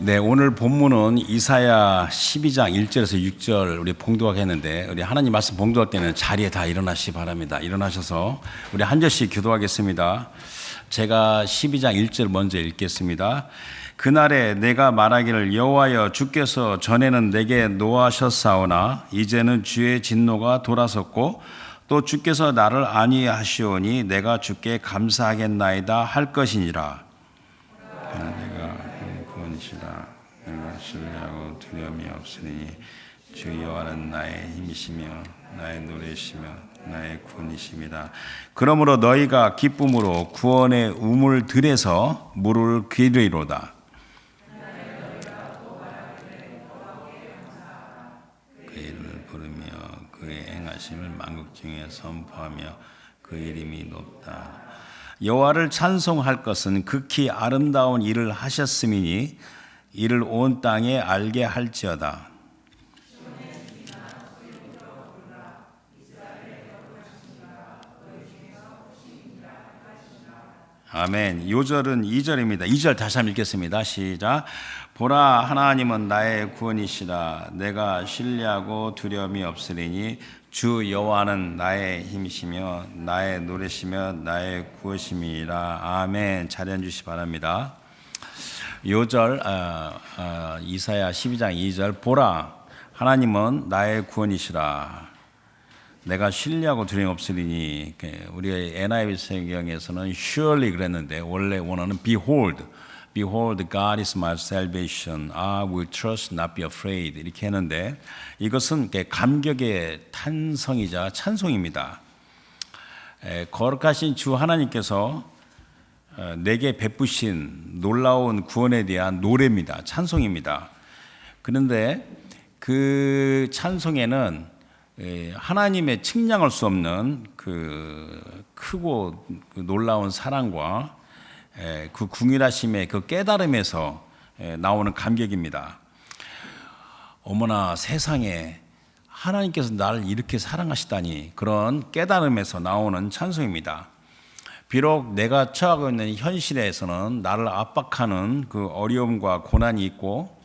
네, 오늘 본문은 이사야 12장 1절에서 6절 우리 봉독하게 했는데, 우리 하나님 말씀 봉독할 때는 자리에 다 일어나시기 바랍니다. 일어나셔서 우리 한 절씩 기도하겠습니다. 제가 12장 1절 먼저 읽겠습니다. 그날에 내가 말하기를 여호와여 주께서 전에는 내게 노하셨사오나 이제는 주의 진노가 돌아섰고 또 주께서 나를 안위하시오니 내가 주께 감사하겠나이다 할 것이니라. 내가 구원이시라. 내가 신뢰하고 두려움이 없으니 주 여호와는 나의 힘이시며 나의 노래시며 나의 구원이십니다. 그러므로 너희가 기쁨으로 구원의 우물 들에서 물을 기르리로다. 그의 이름을 부르며 그의 행하심을 만국 중에 선포하며 그의 이름이 높다. 여호와를 찬송할 것은 극히 아름다운 일을 하셨음이니 이를 온 땅에 알게 할지어다. 아멘. 요절은 2절입니다. 2절 다시 한번 읽겠습니다. 시작. 보라, 하나님은 나의 구원이시라. 내가 신뢰하고 두려움이 없으리니 주 여호와는 나의 힘이시며 나의 노래시며 나의 구원이심이라. 아멘. 자리 앉으시기 바랍니다. 요절 이사야 12장 2절. 보라, 하나님은 나의 구원이시라. 내가 신뢰하고 두려움 없으리니. 우리의 NIV 성경에서는 surely 그랬는데 원래 원어는 behold, God is my salvation. I will trust, not be afraid. 이렇게 했는데 이것은 감격의 탄성이자 찬송입니다. 거룩하신 주 하나님께서 내게 베푸신 놀라운 구원에 대한 노래입니다. 찬송입니다. 그런데 그 찬송에는 하나님의 측량할 수 없는 그 크고 놀라운 사랑과 그 궁일하심의 그 깨달음에서 나오는 감격입니다. 어머나 세상에 하나님께서 나를 이렇게 사랑하시다니, 그런 깨달음에서 나오는 찬송입니다. 비록 내가 처하고 있는 현실에서는 나를 압박하는 그 어려움과 고난이 있고,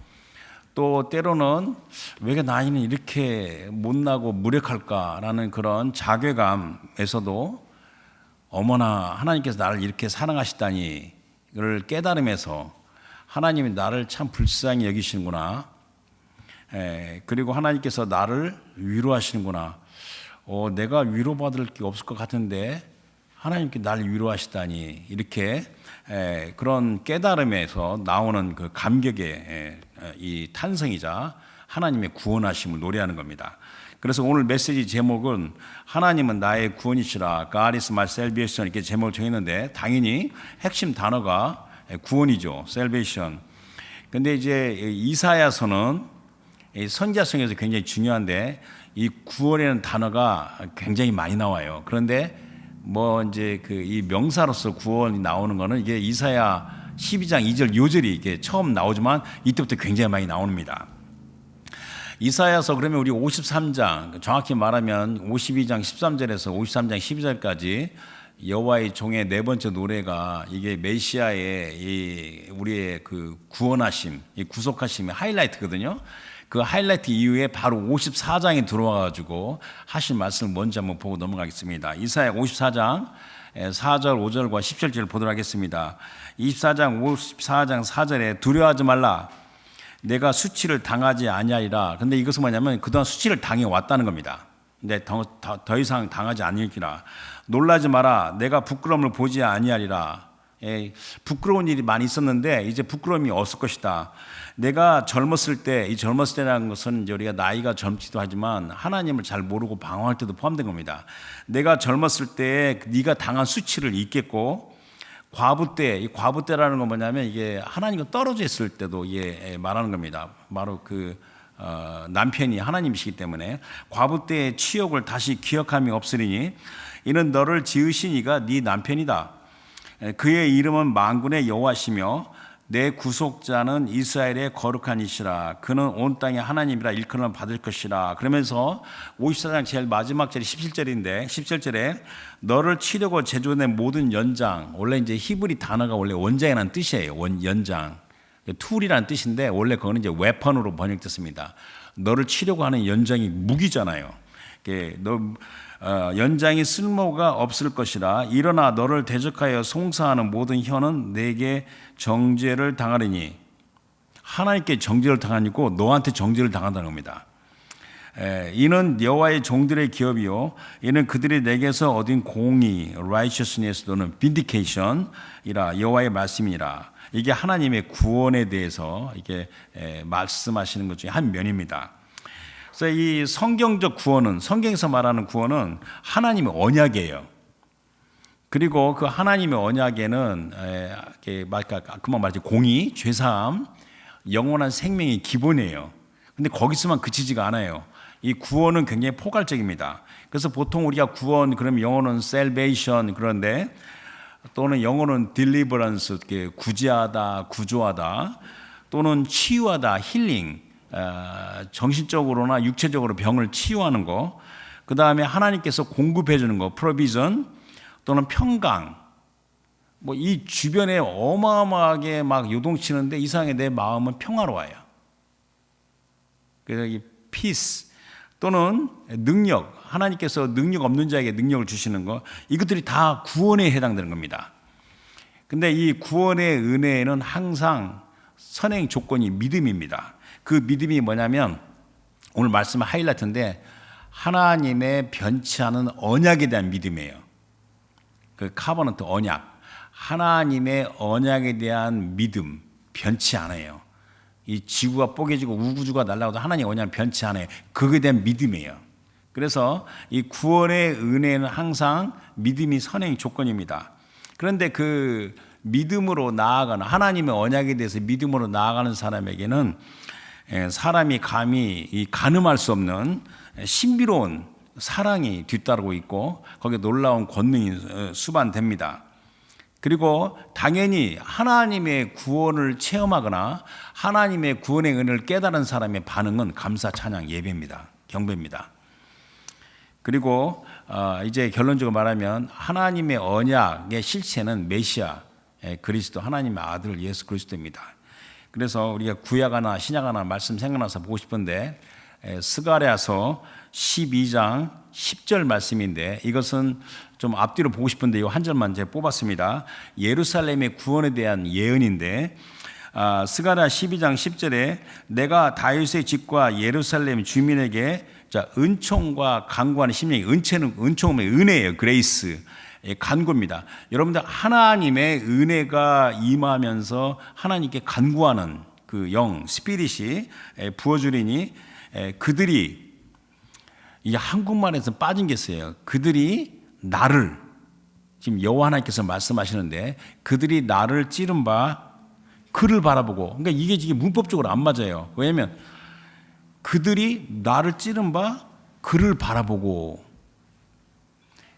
또 때로는 왜 나이는 이렇게 못나고 무력할까라는 그런 자괴감에서도 어머나 하나님께서 나를 이렇게 사랑하시다니 이걸 깨달으면서 하나님이 나를 참 불쌍히 여기시는구나, 그리고 하나님께서 나를 위로하시는구나, 내가 위로받을 게 없을 것 같은데 하나님께 나를 위로하시다니, 이렇게 그런 깨달음에서 나오는 그 감격의 이 탄성이자 하나님의 구원하심을 노래하는 겁니다. 그래서 오늘 메시지 제목은 하나님은 나의 구원이시라, God is my salvation, 이렇게 제목을 정했는데 당연히 핵심 단어가 구원이죠. salvation. 근데 이제 이사야서는 선지자성에서 굉장히 중요한데 이 구원이라는 단어가 굉장히 많이 나와요. 그런데 이제 이 명사로서 구원이 나오는 거는 이게 이사야 12장 2절 요절이 이게 처음 나오지만 이때부터 굉장히 많이 나옵니다. 이사야서 그러면 우리 53장, 정확히 말하면 52장 13절에서 53장 12절까지 여호와의 종의 네 번째 노래가 이게 메시아의 이 우리의 그 구원하심, 이 구속하심의 하이라이트거든요. 그 하이라이트 이후에 바로 54장에 들어와 가지고 하신 말씀을 먼저 한번 보고 넘어가겠습니다. 이사야 54장 4절 5절과 17절을 보도록 하겠습니다. 24장 54장 4절에 두려워하지 말라, 내가 수치를 당하지 아니하리라. 근데 이것은 뭐냐면 그동안 수치를 당해 왔다는 겁니다. 근데 더 이상 당하지 아니하리라. 놀라지 마라, 내가 부끄러움을 보지 아니하리라. 부끄러운 일이 많이 있었는데 이제 부끄러움이 없을 것이다. 내가 젊었을 때, 이 젊었을 때라는 것은 이제 우리가 나이가 젊지도 하지만 하나님을 잘 모르고 방황할 때도 포함된 겁니다. 내가 젊었을 때 네가 당한 수치를 잊겠고, 과부 때, 이 과부 때라는 건 뭐냐면 이게 하나님과 떨어져 있을 때도 이게 말하는 겁니다. 바로 남편이 하나님이시기 때문에 과부 때의 치욕을 다시 기억함이 없으리니 이는 너를 지으신 이가 네 남편이다. 그의 이름은 만군의 여호와시며 내 구속자는 이스라엘의 거룩한 이시라. 그는 온 땅의 하나님이라 일컬음을 받을 것이라. 그러면서 54장 제일 마지막 절이 17절인데 17절에 너를 치려고 제조된 모든 연장, 원래 이제 히브리 단어가 원래 원장이라는 뜻이에요. 연장. 툴이라는 뜻인데 원래 그거는 이제 웨펀으로 번역됐습니다. 너를 치려고 하는 연장이 무기잖아요. 연장이 쓸모가 없을 것이라. 일어나 너를 대적하여 송사하는 모든 혀는 내게 정죄를 당하리니. 하나님께 정죄를 당하니고 너한테 정죄를 당한다는 겁니다. 이는 여호와의 종들의 기업이요, 이는 그들이 내게서 얻은 공의, righteousness 또는 vindication이라 여호와의 말씀이라. 이게 하나님의 구원에 대해서 이게 말씀하시는 것 중에 한 면입니다. 그래서 이 성경적 구원은, 성경에서 말하는 구원은 하나님의 언약이에요. 그리고 그 하나님의 언약에는 금방 말했지 공의, 죄사함, 영원한 생명이 기본이에요. 근데 거기서만 그치지가 않아요. 이 구원은 굉장히 포괄적입니다. 그래서 보통 우리가 구원, 그럼 영어는 salvation, 그런데 또는 영어는 deliverance, 구제하다, 구조하다, 또는 치유하다, 힐링, 정신적으로나 육체적으로 병을 치유하는 거, 그 다음에 하나님께서 공급해 주는 거, provision, 또는 평강. 뭐 이 주변에 어마어마하게 막 요동치는데 이상하게 내 마음은 평화로워요. 그래서 이 peace, 또는 능력, 하나님께서 능력 없는 자에게 능력을 주시는 거, 이것들이 다 구원에 해당되는 겁니다. 근데 이 구원의 은혜에는 항상 선행 조건이 믿음입니다. 그 믿음이 뭐냐면 오늘 말씀 하이라이트인데 하나님의 변치 않은 언약에 대한 믿음이에요. 그 카버넌트 언약, 하나님의 언약에 대한 믿음, 변치 않아요. 이 지구가 뽀개지고 우주가 날아가도 하나님 언약은 변치 않아요. 그거에 대한 믿음이에요. 그래서 이 구원의 은혜는 항상 믿음이 선행 조건입니다. 그런데 그 믿음으로 나아가는, 하나님의 언약에 대해서 믿음으로 나아가는 사람에게는 사람이 감히 가늠할 수 없는 신비로운 사랑이 뒤따르고 있고 거기에 놀라운 권능이 수반됩니다. 그리고 당연히 하나님의 구원을 체험하거나 하나님의 구원의 은혜를 깨달은 사람의 반응은 감사, 찬양, 예배입니다. 경배입니다. 그리고 이제 결론적으로 말하면 하나님의 언약의 실체는 메시아, 그리스도, 하나님의 아들 예수 그리스도입니다. 그래서 우리가 구약 하나 신약 하나 말씀 생각나서 보고 싶은데 스가랴서 12장 10절 말씀인데 이것은 좀 앞뒤로 보고 싶은데 이 한 절만 제가 뽑았습니다. 예루살렘의 구원에 대한 예언인데 스가랴 12장 10절에 내가 다윗의 집과 예루살렘 주민에게 은총과 간구하는 심령이, 은총은 은혜예요. 그레이스, 간구입니다. 여러분들 하나님의 은혜가 임하면서 하나님께 간구하는 그 영, 스피릿이 부어주리니 그들이, 이게 한국말에서 빠진 게 있어요. 그들이 나를, 지금 여호와 하나님께서 말씀하시는데 그들이 나를 찌른 바 그를 바라보고, 그러니까 이게 문법적으로 안 맞아요. 왜냐하면 그들이 나를 찌른 바 그를 바라보고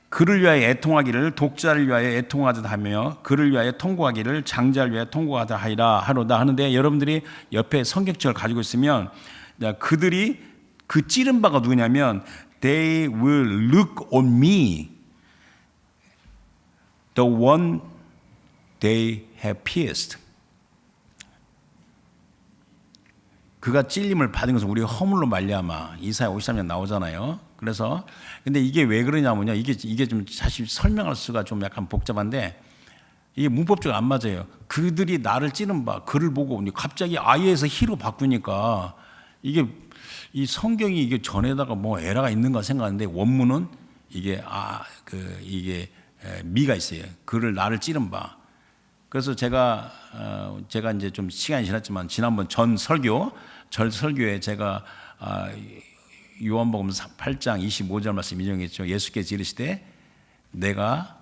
그를 위하여 애통하기를 독자를 위하여 애통하다 하며 그를 위하여 통곡하기를 장자를 위하여 통곡하다 하로다 하는데, 여러분들이 옆에 성경책을 가지고 있으면 그들이 그 찌른 바가 누구냐면 They will look on me, the one they have pierced. 그가 찔림을 받은 것은 우리가 허물로 말미암아, 이사야 53년 나오잖아요. 그래서 근데 이게 왜 그러냐면요, 이게 좀 사실 설명할 수가 좀 약간 복잡한데 이게 문법적으로 안 맞아요. 그들이 나를 찌른 바 그를 보고, 갑자기 아이에서 히로 바꾸니까 이게 이 성경이 이게 전에다가 뭐 에러가 있는가 생각하는데 원문은 이게 미가 있어요. 그를 나를 찌른 바. 그래서 제가 이제 좀 시간이 지났지만 지난번 전 설교에 제가 요한복음 8장 25절 말씀 인용했죠. 예수께서 이르시되 내가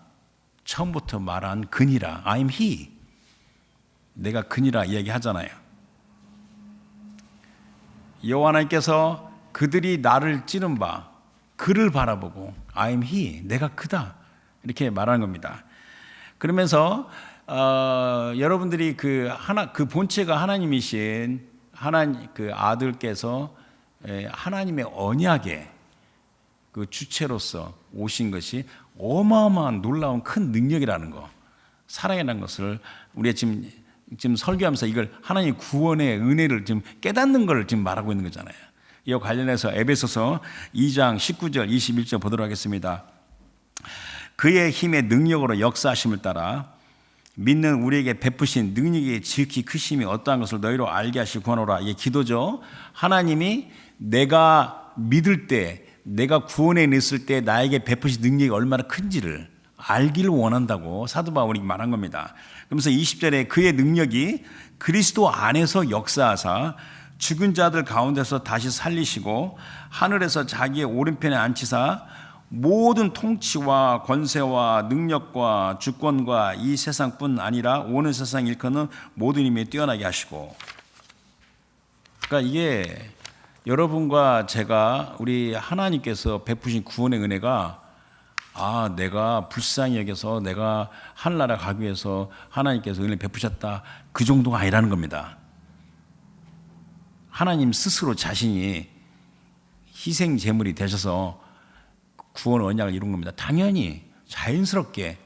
처음부터 말한 그니라, I'm he. 내가 그니라 이야기하잖아요. 여호와 하나님께서 그들이 나를 찌른 바 그를 바라보고 I'm he, 내가 그다, 이렇게 말하는 겁니다. 그러면서 여러분들이 그 본체가 하나님이신 그 아들께서 하나님의 언약의 그 주체로서 오신 것이 어마어마한 놀라운 큰 능력이라는 거, 사랑이라는 것을 우리가 지금 지금 설교하면서 이걸 하나님 구원의 은혜를 지금 깨닫는 걸 지금 말하고 있는 거잖아요. 이와 관련해서 에베소서 2장 19절 21절 보도록 하겠습니다. 그의 힘의 능력으로 역사하심을 따라 믿는 우리에게 베푸신 능력의 지극히 크심이 어떠한 것을 너희로 알게 하시고 구하노라. 이게 기도죠. 하나님이 내가 믿을 때, 내가 구원에 있을 때 나에게 베푸신 능력이 얼마나 큰지를 알기를 원한다고 사도 바울이 말한 겁니다. 그러면서 20절에 그의 능력이 그리스도 안에서 역사하사 죽은 자들 가운데서 다시 살리시고 하늘에서 자기의 오른편에 앉히사 모든 통치와 권세와 능력과 주권과 이 세상뿐 아니라 오는 세상 일컫는 모든 힘에 뛰어나게 하시고. 그러니까 이게 여러분과 제가 우리 하나님께서 베푸신 구원의 은혜가 내가 불쌍히 여겨서 내가 하늘나라 가기 위해서 하나님께서 은혜를 베푸셨다, 그 정도가 아니라는 겁니다. 하나님 스스로 자신이 희생 제물이 되셔서 구원 언약을 이룬 겁니다. 당연히 자연스럽게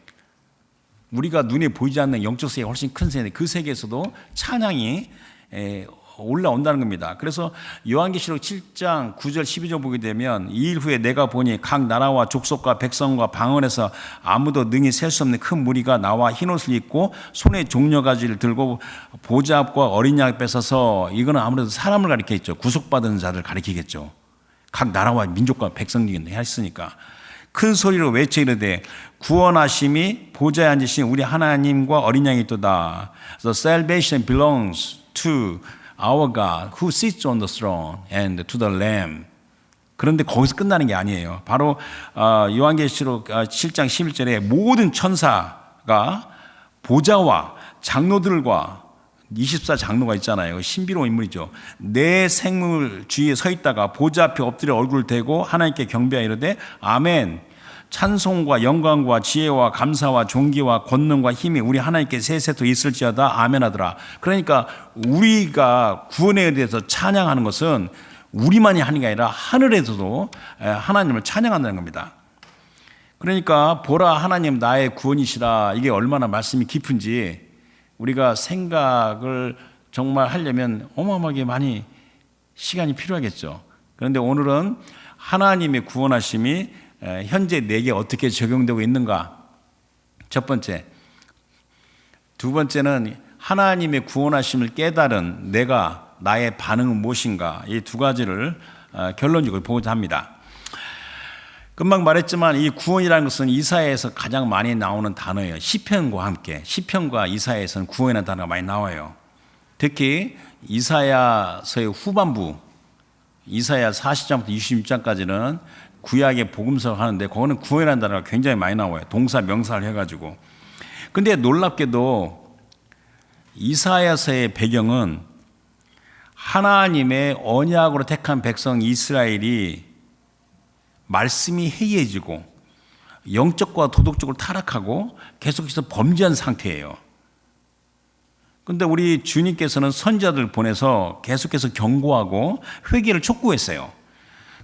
우리가 눈에 보이지 않는 영적 세계 훨씬 큰 세계, 그 세계에서도 찬양이 올라온다는 겁니다. 그래서 요한계시록 7장 9절 12절 보게 되면 이 일 후에 내가 보니 각 나라와 족속과 백성과 방언에서 아무도 능히 셀 수 없는 큰 무리가 나와 흰옷을 입고 손에 종려가지를 들고 보좌 앞과 어린 양 앞에 서서, 이거는 아무래도 사람을 가리키겠죠. 구속받은 자를 가리키겠죠. 각 나라와 민족과 백성들이 했으니까 큰 소리로 외쳐 이르되 구원하심이 보좌에 앉으신 우리 하나님과 어린 양이 있도다. So salvation belongs to our God who sits on the throne and to the Lamb. 그런데 거기서 끝나는 게 아니에요. 바로 요한계시록 7장 11절에 모든 천사가 보좌와 장로들과 24장로가 있잖아요. 신비로운 인물이죠. 내 생물 주위에 서 있다가 보좌 앞에 엎드려 얼굴을 대고 하나님께 경배하여 이르되 아멘. 찬송과 영광과 지혜와 감사와 존귀와 권능과 힘이 우리 하나님께 세세토 있을지어다 아멘하더라. 그러니까 우리가 구원에 대해서 찬양하는 것은 우리만이 하는 게 아니라 하늘에서도 하나님을 찬양한다는 겁니다. 그러니까 보라 하나님 나의 구원이시라, 이게 얼마나 말씀이 깊은지 우리가 생각을 정말 하려면 어마어마하게 많이 시간이 필요하겠죠. 그런데 오늘은 하나님의 구원하심이 현재 내게 어떻게 적용되고 있는가? 첫 번째. 두 번째는 하나님의 구원하심을 깨달은 나의 반응은 무엇인가? 이 두 가지를 결론적으로 보고자 합니다. 금방 말했지만 이 구원이라는 것은 이사야에서 가장 많이 나오는 단어예요. 시편과 함께. 시편과 이사야에서는 구원이라는 단어가 많이 나와요. 특히 이사야서의 후반부, 이사야 40장부터 26장까지는 구약의 복음서를 하는데 거기는 구원이라는 단어가 굉장히 많이 나와요. 동사, 명사를 해가지고. 근데 놀랍게도 이사야서의 배경은 하나님의 언약으로 택한 백성 이스라엘이 말씀이 해이해지고 영적과 도덕적으로 타락하고 계속해서 범죄한 상태예요. 그런데 우리 주님께서는 선지자들 보내서 계속해서 경고하고 회개를 촉구했어요.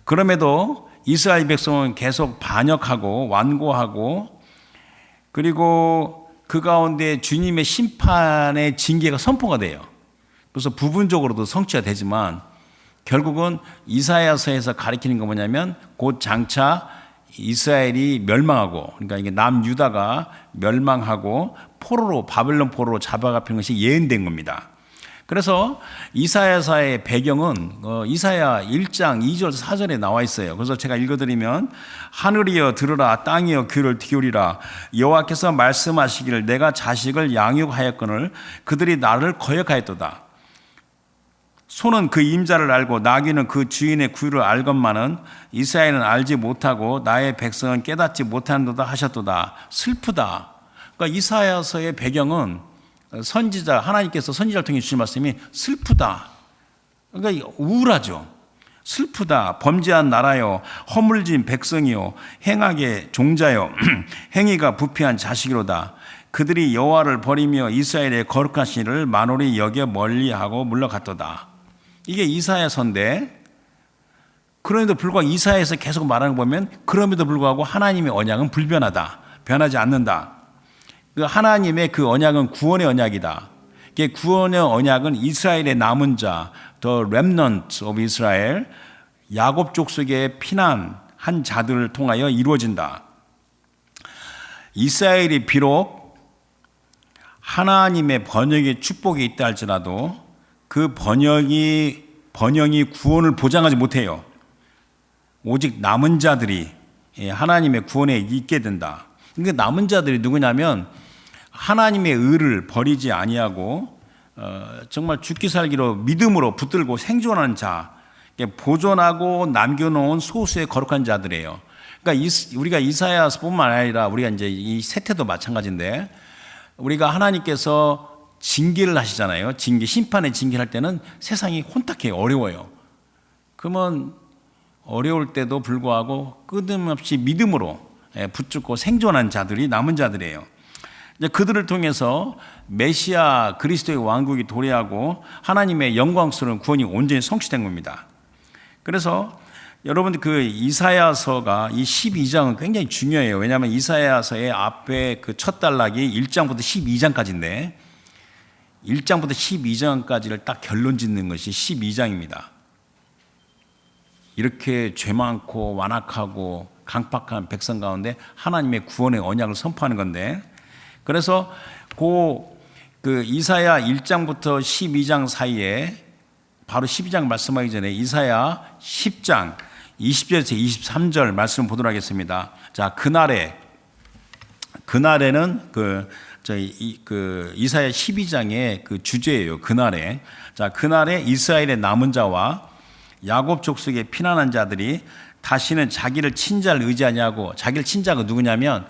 그럼에도 이스라엘 백성은 계속 반역하고 완고하고, 그리고 그 가운데 주님의 심판의 징계가 선포가 돼요. 그래서 부분적으로도 성취가 되지만 결국은 이사야서에서 가리키는 건 뭐냐면 곧 장차 이스라엘이 멸망하고, 그러니까 이게 남유다가 멸망하고 포로로, 바벨론 포로로 잡아가는 것이 예언된 겁니다. 그래서 이사야서의 배경은 이사야 1장 2절 4절에 나와 있어요. 그래서 제가 읽어드리면 하늘이여 들으라, 땅이여 귀를 기울이라. 여호와께서 말씀하시기를 내가 자식을 양육하였거늘 그들이 나를 거역하였도다. 소는 그 임자를 알고 나귀는 그 주인의 구유를 알건만은 이스라엘은 알지 못하고 나의 백성은 깨닫지 못한도다 하셨도다. 슬프다. 그러니까 이사야서의 배경은 선지자, 하나님께서 선지자를 통해 주신 말씀이 슬프다. 그러니까 우울하죠. 슬프다. 범죄한 나라요, 허물진 백성이요, 행악의 종자요, 행위가 부패한 자식이로다. 그들이 여호와를 버리며 이스라엘의 거룩하신 이를 만홀히 여겨 멀리하고 물러갔도다. 이게 이사야서인데, 그럼에도 불구하고 이사야에서 계속 말하는 거 보면 그럼에도 불구하고 하나님의 언약은 불변하다. 변하지 않는다. 그 하나님의 그 언약은 구원의 언약이다. 구원의 언약은 이스라엘의 남은 자, the remnant of Israel, 야곱 족속에 피난한 자들을 통하여 이루어진다. 이스라엘이 비록 하나님의 번영의 축복이 있다 할지라도 그 번영이 구원을 보장하지 못해요. 오직 남은 자들이 하나님의 구원에 있게 된다. 그러니까 남은 자들이 누구냐면 하나님의 의를 버리지 아니하고 정말 죽기 살기로 믿음으로 붙들고 생존하는 자, 보존하고 남겨놓은 소수의 거룩한 자들이에요. 그러니까 우리가 이사야서뿐만 아니라 우리가 이제 이 세태도 마찬가지인데 우리가 하나님께서 징계를 하시잖아요. 심판의 징계를 할 때는 세상이 혼탁해요. 어려워요. 그러면 어려울 때도 불구하고 끊임없이 믿음으로 붙잡고 생존한 자들이 남은 자들이에요. 이제 그들을 통해서 메시아 그리스도의 왕국이 도래하고 하나님의 영광스러운 구원이 온전히 성취된 겁니다. 그래서 여러분들 그 이사야서가 이 12장은 굉장히 중요해요. 왜냐하면 이사야서의 앞에 그 첫 단락이 1장부터 12장까지인데 1장부터 12장까지를 딱 결론 짓는 것이 12장입니다. 이렇게 죄 많고 완악하고 강팍한 백성 가운데 하나님의 구원의 언약을 선포하는 건데, 그래서 그 이사야 1장부터 12장 사이에 바로 12장 말씀하기 전에 이사야 10장 20절에서 23절 말씀 보도록 하겠습니다. 자, 그날에는 이사야 12장의 그 주제예요. 그날에 이스라엘의 남은 자와 야곱 족속에 피난한 자들이 다시는 자기를 친자를 의지하냐고. 자기를 친자가 누구냐면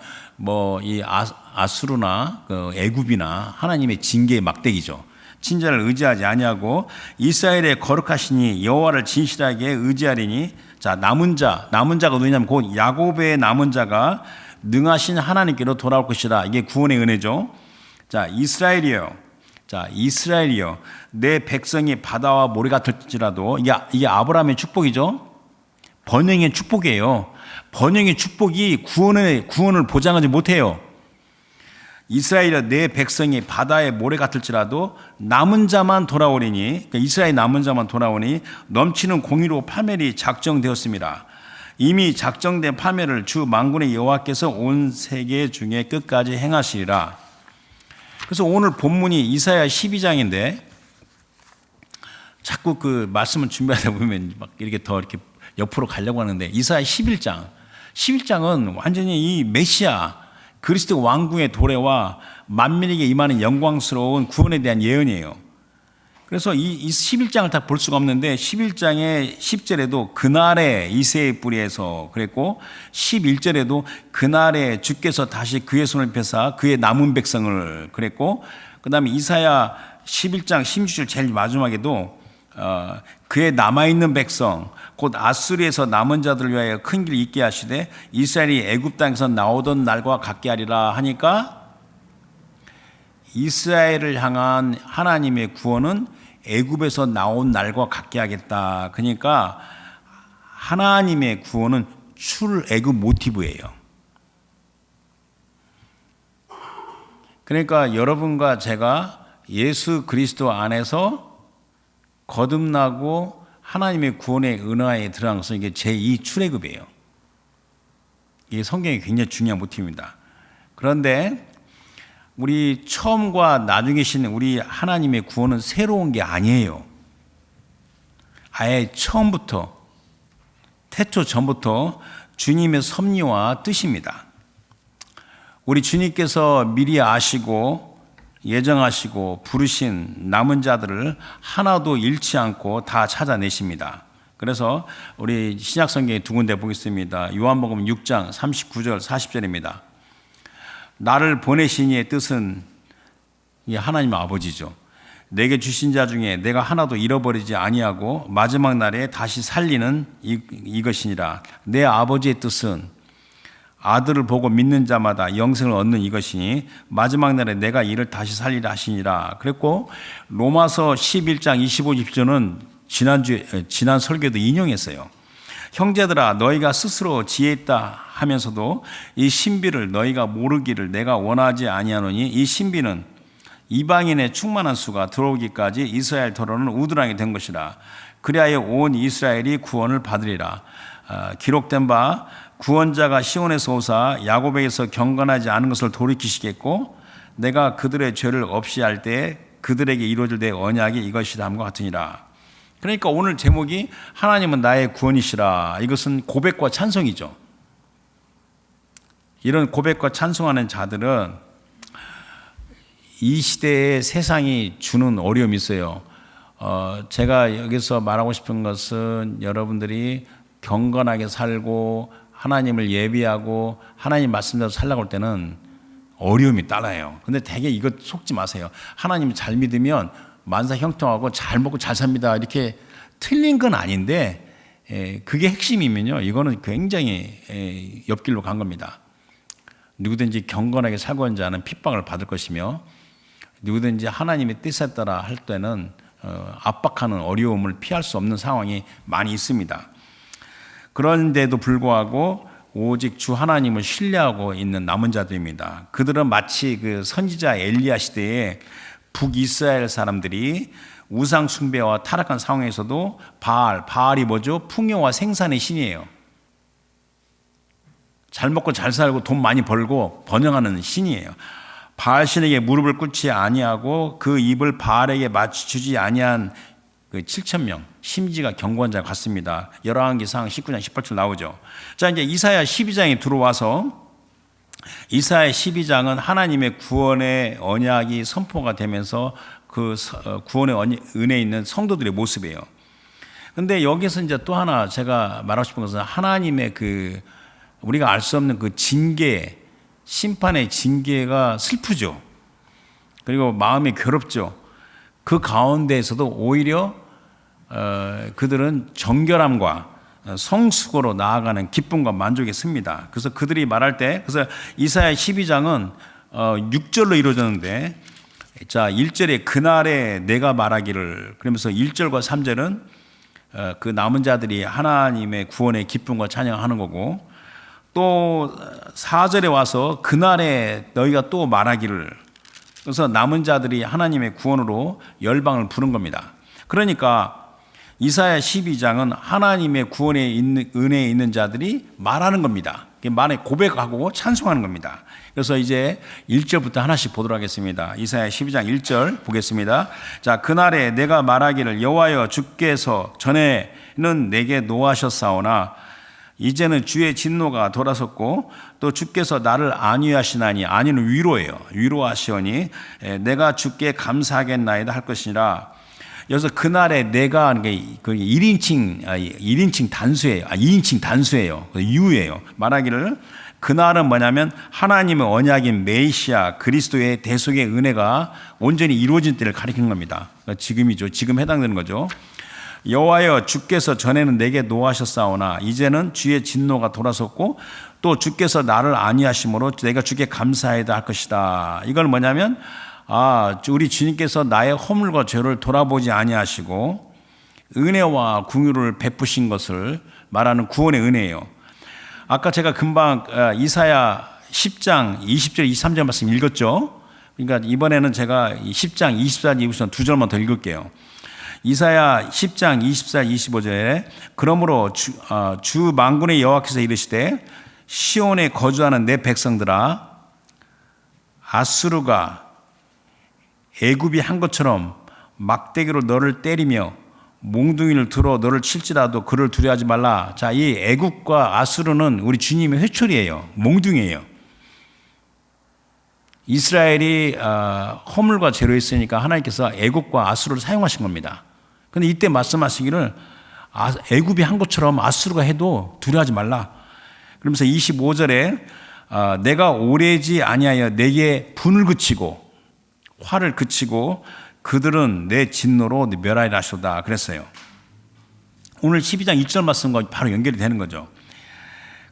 이 아수르나 애굽이나 하나님의 징계의 막대기죠. 친자를 의지하지 아니하고 이스라엘의 거룩하시니 여호와를 진실하게 의지하리니. 자, 남은 자가 누구냐면 곧 야곱의 남은 자가 능하신 하나님께로 돌아올 것이라. 이게 구원의 은혜죠. 자, 이스라엘이요, 내 백성이 바다와 모래 같을지라도. 이게 아브라함의 축복이죠. 번영의 축복이에요. 번영의 축복이 구원을 보장하지 못해요. 이스라엘이여, 내 백성이 바다의 모래 같을지라도 남은 자만 돌아오리니. 그러니까 이스라엘 남은 자만 돌아오니 넘치는 공의로 파멸이 작정되었습니다. 이미 작정된 파멸을 주 만군의 여호와께서 온 세계 중에 끝까지 행하시리라. 그래서 오늘 본문이 이사야 12장인데 자꾸 그 말씀을 준비하다 보면 막 이렇게 옆으로 가려고 하는데, 이사야 11장은 완전히 이 메시아 그리스도 왕궁의 도래와 만민에게 임하는 영광스러운 구원에 대한 예언이에요. 그래서 이 11장을 다 볼 수가 없는데 11장의 10절에도 그날에 이새의 뿌리에서 그랬고, 11절에도 그날에 주께서 다시 그의 손을 펴사 그의 남은 백성을 그랬고, 그 다음에 이사야 11장 16절 제일 마지막에도 그의 남아있는 백성 곧 아수르에서 남은 자들을 위하여 큰 길 있게 하시되 이스라엘이 애굽 땅에서 나오던 날과 같게 하리라 하니까, 이스라엘을 향한 하나님의 구원은 애굽에서 나온 날과 같게 하겠다. 그러니까 하나님의 구원은 출애굽 모티브예요. 그러니까 여러분과 제가 예수 그리스도 안에서 거듭나고 하나님의 구원의 은혜에 들어간 것은 이게 제2 출애굽이에요. 이게 성경이 굉장히 중요한 모티브입니다. 그런데 우리 처음과 나중에 신 우리 하나님의 구원은 새로운 게 아니에요. 아예 처음부터, 태초 전부터 주님의 섭리와 뜻입니다. 우리 주님께서 미리 아시고 예정하시고 부르신 남은 자들을 하나도 잃지 않고 다 찾아내십니다. 그래서 우리 신약 성경에 두 군데 보겠습니다. 요한복음 6장 39절 40절입니다. 나를 보내신 이의 뜻은, 이게 하나님 아버지죠. 내게 주신 자 중에 내가 하나도 잃어버리지 아니하고 마지막 날에 다시 살리는 이것이니라. 내 아버지의 뜻은 아들을 보고 믿는 자마다 영생을 얻는 이것이니 마지막 날에 내가 이를 다시 살리라 하시니라. 그랬고 로마서 11장 25, 20절은 지난 설교도 인용했어요. 형제들아, 너희가 스스로 지혜 있다 하면서도 이 신비를 너희가 모르기를 내가 원하지 아니하노니 이 신비는 이방인의 충만한 수가 들어오기까지 이스라엘 더러는 우둔하게 된 것이라. 그리하여 온 이스라엘이 구원을 받으리라. 기록된 바 구원자가 시온에서 오사 야곱에게서 경건하지 않은 것을 돌이키시겠고 내가 그들의 죄를 없이 할 때에 그들에게 이루어질 내 언약이 이것이다 함과 같으니라. 그러니까 오늘 제목이 하나님은 나의 구원이시라. 이것은 고백과 찬송이죠. 이런 고백과 찬송하는 자들은 이 시대에 세상이 주는 어려움이 있어요. 제가 여기서 말하고 싶은 것은 여러분들이 경건하게 살고 하나님을 예비하고 하나님 말씀대로 살라고 할 때는 어려움이 따라요. 근데 되게 이거 속지 마세요. 하나님 잘 믿으면 만사 형통하고 잘 먹고 잘 삽니다. 이렇게 틀린 건 아닌데 그게 핵심이면요. 이거는 굉장히 옆길로 간 겁니다. 누구든지 경건하게 살고 있는 자는 핍박을 받을 것이며 누구든지 하나님의 뜻에 따라 할 때는 압박하는 어려움을 피할 수 없는 상황이 많이 있습니다. 그런데도 불구하고 오직 주 하나님을 신뢰하고 있는 남은 자들입니다. 그들은 마치 그 선지자 엘리야 시대에 북이스라엘 사람들이 우상 숭배와 타락한 상황에서도 바알이 뭐죠? 풍요와 생산의 신이에요. 잘 먹고 잘 살고 돈 많이 벌고 번영하는 신이에요. 바알 신에게 무릎을 꿇지 아니하고 그 입을 바알에게 맞추지 아니한 그 7,000명 심지가 경고한 자 같습니다. 열왕기상 19장 18절 나오죠. 자, 이제 이사야 12장에 들어와서 이사야 12장은 하나님의 구원의 언약이 선포가 되면서 그 구원의 은혜에 있는 성도들의 모습이에요. 근데 여기서 이제 또 하나 제가 말하고 싶은 것은 하나님의 그 우리가 알 수 없는 그 징계, 심판의 징계가 슬프죠. 그리고 마음이 괴롭죠. 그 가운데에서도 오히려 그들은 정결함과 성숙으로 나아가는 기쁨과 만족에 씁니다. 그래서 그들이 말할 때, 그래서 이사야 12장은 6절로 이루어졌는데, 자 1절에 그날에 내가 말하기를, 그러면서 1절과 3절은 그 남은 자들이 하나님의 구원의 기쁨과 찬양하는 거고, 또 4절에 와서 그날에 너희가 또 말하기를, 그래서 남은 자들이 하나님의 구원으로 열방을 부른 겁니다. 그러니까 이사야 12장은 하나님의 구원에 있는 은혜에 있는 자들이 말하는 겁니다. 말에 고백하고 찬송하는 겁니다. 그래서 이제 1절부터 하나씩 보도록 하겠습니다. 이사야 12장 1절 보겠습니다. 자, 그날에 내가 말하기를 여호와여 주께서 전에는 내게 노하셨사오나 이제는 주의 진노가 돌아섰고 또 주께서 나를 안위하시나니, 안위는 위로예요. 위로하시오니 내가 주께 감사하겠나이다 할 것이니라. 여기서 그날에 내가 하는 게 1인칭 단수예요. 2인칭 단수예요. 유예요. 말하기를 그날은 뭐냐면 하나님의 언약인 메시아 그리스도의 대속의 은혜가 온전히 이루어진 때를 가리키는 겁니다. 그러니까 지금이죠. 지금 해당되는 거죠. 여호와여 주께서 전에는 내게 노하셨사오나 이제는 주의 진노가 돌아섰고 또 주께서 나를 안위하심으로 내가 주께 감사하다 할 것이다. 이건 뭐냐면 우리 주님께서 나의 허물과 죄를 돌아보지 아니하시고 은혜와 긍휼을 베푸신 것을 말하는 구원의 은혜예요. 아까 제가 금방 이사야 10장 20절 23절 말씀 읽었죠. 그러니까 이번에는 제가 10장 24절 25절 두 절만 더 읽을게요. 이사야 10장 24, 25절에 그러므로 주 만군의 여호와께서 이르시되 시온에 거주하는 내 백성들아 아수르가 애굽이 한 것처럼 막대기로 너를 때리며 몽둥이를 들어 너를 칠지라도 그를 두려워하지 말라. 자, 이 애굽과 아수르는 우리 주님의 회초리예요. 몽둥이에요. 이스라엘이 허물과 죄로 있으니까 하나님께서 애굽과 아수르를 사용하신 겁니다. 근데 이때 말씀하시기를 애굽이 한 것처럼 아수르가 해도 두려워하지 말라. 그러면서 25절에 내가 오래지 아니하여 내게 분을 그치고 화를 그치고 그들은 내 진노로 멸하리라 하시도다 그랬어요. 오늘 12장 2절 말씀과 바로 연결이 되는 거죠.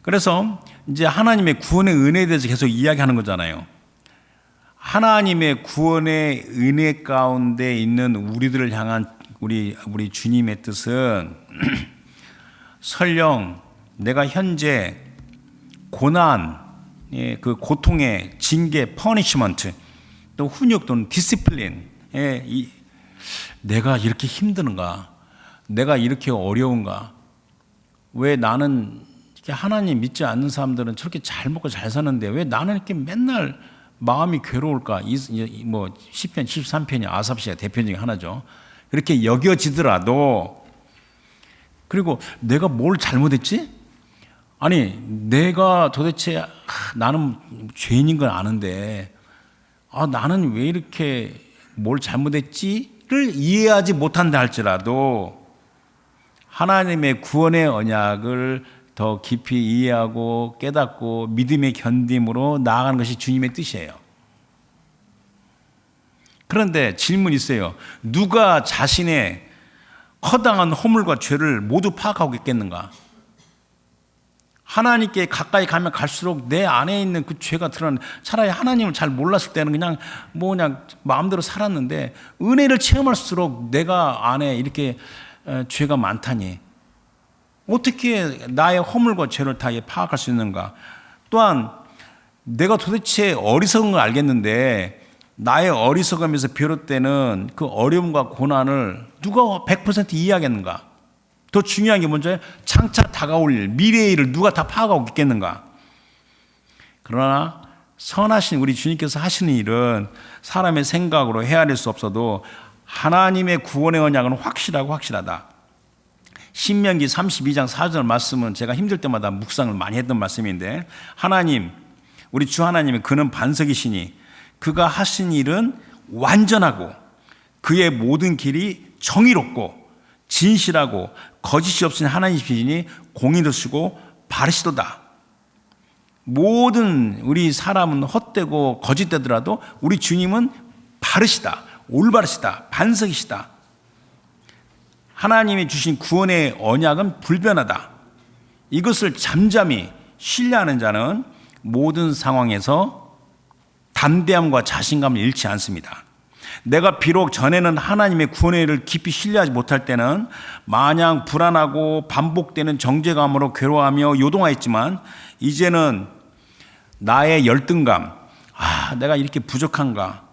그래서 이제 하나님의 구원의 은혜에 대해서 계속 이야기하는 거잖아요. 하나님의 구원의 은혜 가운데 있는 우리들을 향한 우리 주님의 뜻은 설령 내가 현재 고난, 그 고통의 징계, 퍼니시먼트, 또 훈육 또는 디시플린. 내가 이렇게 힘드는가? 내가 이렇게 어려운가? 왜 나는 하나님 믿지 않는 사람들은 저렇게 잘 먹고 잘 사는데 왜 나는 이렇게 맨날 마음이 괴로울까? 뭐 시편 73편이 아삽시가 대표 중에 하나죠. 그렇게 여겨지더라도, 그리고 내가 뭘 잘못했지? 아니, 내가 도대체 나는 죄인인 걸 아는데 나는 왜 이렇게 뭘 잘못했지를 이해하지 못한다 할지라도 하나님의 구원의 언약을 더 깊이 이해하고 깨닫고 믿음의 견딤으로 나아가는 것이 주님의 뜻이에요. 그런데 질문이 있어요. 누가 자신의 허당한 허물과 죄를 모두 파악하고 있겠는가? 하나님께 가까이 가면 갈수록 내 안에 있는 그 죄가 드러나는, 차라리 하나님을 잘 몰랐을 때는 그냥 마음대로 살았는데 은혜를 체험할수록 내가 안에 이렇게 죄가 많다니 어떻게 나의 허물과 죄를 다 파악할 수 있는가? 또한 내가 도대체 어리석은 걸 알겠는데 나의 어리석음에서 비롯되는 그 어려움과 고난을 누가 100% 이해하겠는가? 더 중요한 게 먼저 장차 다가올 미래의 일을 누가 다 파악하고 있겠는가? 그러나 선하신 우리 주님께서 하시는 일은 사람의 생각으로 헤아릴 수 없어도 하나님의 구원의 언약은 확실하다. 신명기 32장 4절 말씀은 제가 힘들 때마다 묵상을 많이 했던 말씀인데, 하나님, 우리 주 하나님은 그는 반석이시니 그가 하신 일은 완전하고 그의 모든 길이 정의롭고 진실하고 거짓이 없으신 하나님이시니 공의로우시고 바르시도다. 모든 우리 사람은 헛되고 거짓되더라도 우리 주님은 바르시다, 올바르시다, 반석이시다. 하나님이 주신 구원의 언약은 불변하다. 이것을 잠잠히 신뢰하는 자는 모든 상황에서 담대함과 자신감을 잃지 않습니다. 내가 비록 전에는 하나님의 구원의 일을 깊이 신뢰하지 못할 때는 마냥 불안하고 반복되는 정죄감으로 괴로워하며 요동하였지만, 이제는 나의 열등감, 내가 이렇게 부족한가?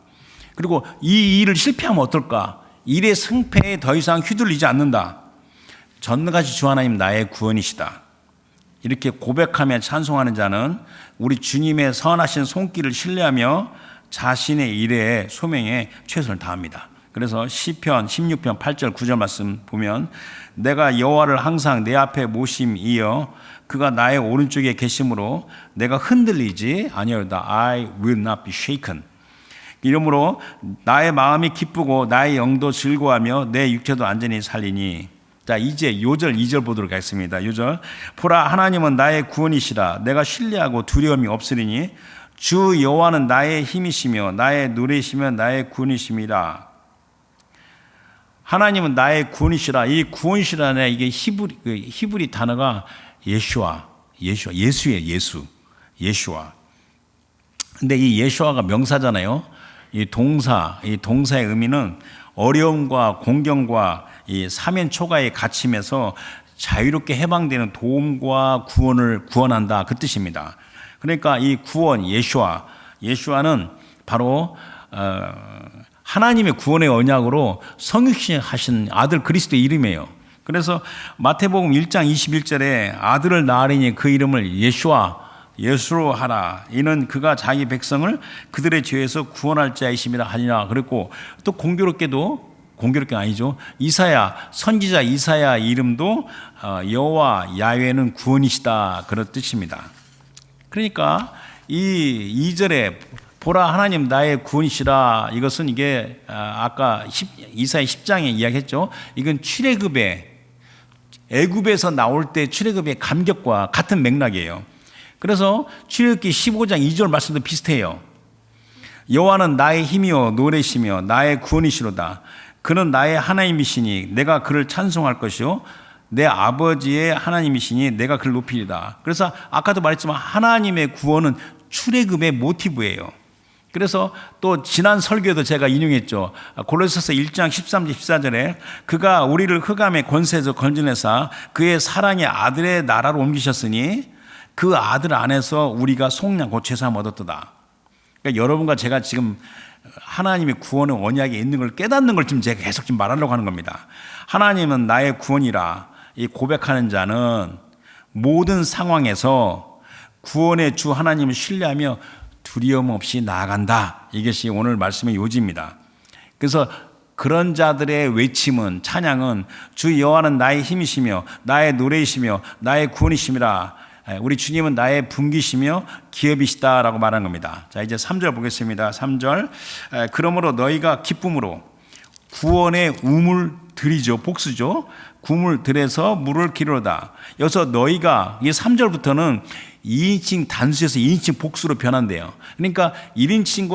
그리고 이 일을 실패하면 어떨까? 일의 승패에 더 이상 휘둘리지 않는다. 전능하신 주 하나님 나의 구원이시다. 이렇게 고백하며 찬송하는 자는 우리 주님의 선하신 손길을 신뢰하며 자신의 일에 소명에 최선을 다합니다. 그래서 시편 16편 8절 9절 말씀 보면, 내가 여호와를 항상 내 앞에 모심이여 그가 나의 오른쪽에 계심으로 내가 흔들리지 아니하리다. I will not be shaken. 이러므로 나의 마음이 기쁘고 나의 영도 즐거워하며 내 육체도 안전히 살리니. 자, 이제 요절 2절 보도록 하겠습니다. 요절. 보라, 하나님은 나의 구원이시라. 내가 신뢰하고 두려움이 없으리니 주 여호와는 나의 힘이시며 나의 노래이시며 나의 구원이심이라. 하나님은 나의 구원이시라. 이 구원이시라는 이게 히브리 단어가 예수예요. 예수와. 근데 이 예수와가 명사잖아요. 이 동사의 의미는 어려움과 공경과 이 사면 초가의 갇힘에서 자유롭게 해방되는 도움과 구원한다, 그 뜻입니다. 그러니까 이 구원, 예수와는 바로 하나님의 구원의 언약으로 성육신하신 아들 그리스도의 이름이에요. 그래서 마태복음 1장 21절에 아들을 낳으리니 그 이름을 예수로 하라. 이는 그가 자기 백성을 그들의 죄에서 구원할 자이심이라 하니라. 그랬고, 또 공교롭게는 아니죠. 선지자 이사야 이름도 여호와 야훼는 구원이시다, 그런 뜻입니다. 그러니까 이 2절에 보라, 하나님 나의 구원이시라, 이것은 이게 아까 이사야 10장에 이야기했죠. 이건 출애굽의 애굽에서 나올 때 출애굽의 감격과 같은 맥락이에요. 그래서 출애굽기 15장 2절 말씀도 비슷해요. 여호와는 나의 힘이요 노래시며 나의 구원이시로다. 그는 나의 하나님이시니 내가 그를 찬송할 것이요 내 아버지의 하나님이시니 내가 그를 높이리다. 그래서 아까도 말했지만 하나님의 구원은 출애굽의 모티브예요. 그래서 또 지난 설교에도 제가 인용했죠. 골로새서 1장 13절 14절에 그가 우리를 흑암의 권세에서 건져내사 그의 사랑의 아들의 나라로 옮기셨으니 그 아들 안에서 우리가 속량 곧 죄사함 얻었도다. 그러니까 여러분과 제가 지금 하나님의 구원의 언약에 있는 걸 깨닫는 걸 지금 제가 계속 지금 말하려고 하는 겁니다. 하나님은 나의 구원이라 이 고백하는 자는 모든 상황에서 구원의 주 하나님을 신뢰하며 두려움 없이 나아간다. 이것이 오늘 말씀의 요지입니다. 그래서 그런 자들의 외침은, 찬양은 주 여호와는 나의 힘이시며 나의 노래이시며 나의 구원이시미라. 우리 주님은 나의 분기시며 기업이시다라고 말한 겁니다. 자, 이제 3절 보겠습니다. 3절. 그러므로 너희가 기쁨으로 구원의 우물 들이죠. 복수죠. 구물 들에서 물을 기르다. 여기서 너희가, 이게 3절부터는 2인칭 단수에서 2인칭 복수로 변한대요. 그러니까 1인칭과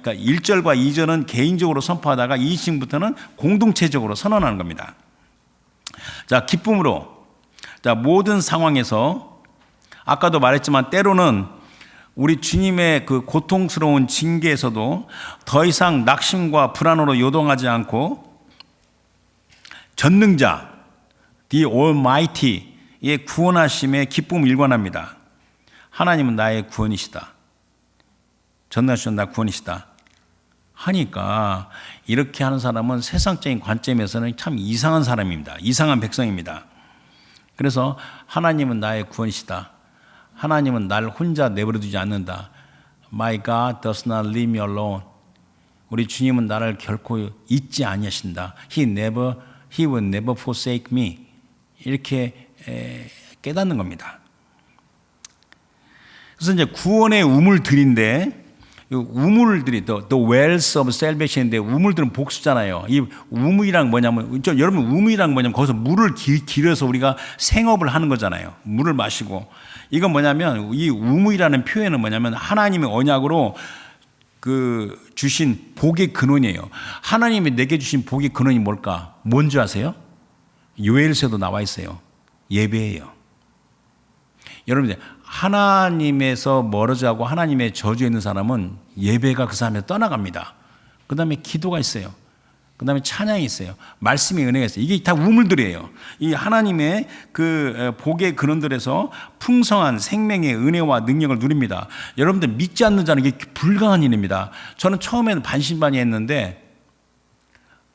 그러니까 1절과 2절은 개인적으로 선포하다가 2인칭부터는 공동체적으로 선언하는 겁니다. 자, 기쁨으로. 자, 모든 상황에서 아까도 말했지만 때로는 우리 주님의 그 고통스러운 징계에서도 더 이상 낙심과 불안으로 요동하지 않고 전능자, The Almighty의 구원하심에 기쁨을 일관합니다. 하나님은 나의 구원이시다. 전능하신 나 구원이시다. 하니까 이렇게 하는 사람은 세상적인 관점에서는 참 이상한 사람입니다. 이상한 백성입니다. 그래서 하나님은 나의 구원이시다. 하나님은 날 혼자 내버려두지 않는다. My God does not leave me alone. 우리 주님은 나를 결코 잊지 아니하신다. He will never forsake me. 이렇게 깨닫는 겁니다. 그래서 이제 구원의 우물들인데, 우물들이 the wells of salvation인데 우물들은 복수잖아요. 이 우물이랑 뭐냐면, 여러분 우물이랑 뭐냐면 거기서 물을 길어서 우리가 생업을 하는 거잖아요. 물을 마시고. 이건 뭐냐면 이 우물이라는 표현은 뭐냐면 하나님의 언약으로 그 주신 복의 근원이에요. 하나님이 내게 주신 복의 근원이 뭘까? 뭔지 아세요? 요엘서도 나와 있어요. 예배예요. 여러분들 하나님에서 멀어져가고 하나님의 저주에 있는 사람은 예배가 그 사람에서 떠나갑니다. 그 다음에 기도가 있어요. 그 다음에 찬양이 있어요. 말씀의 은혜가 있어요. 이게 다 우물들이에요. 이 하나님의 그 복의 근원들에서 풍성한 생명의 은혜와 능력을 누립니다. 여러분들 믿지 않는 자는 이게 불가한 일입니다. 저는 처음에는 반신반의했는데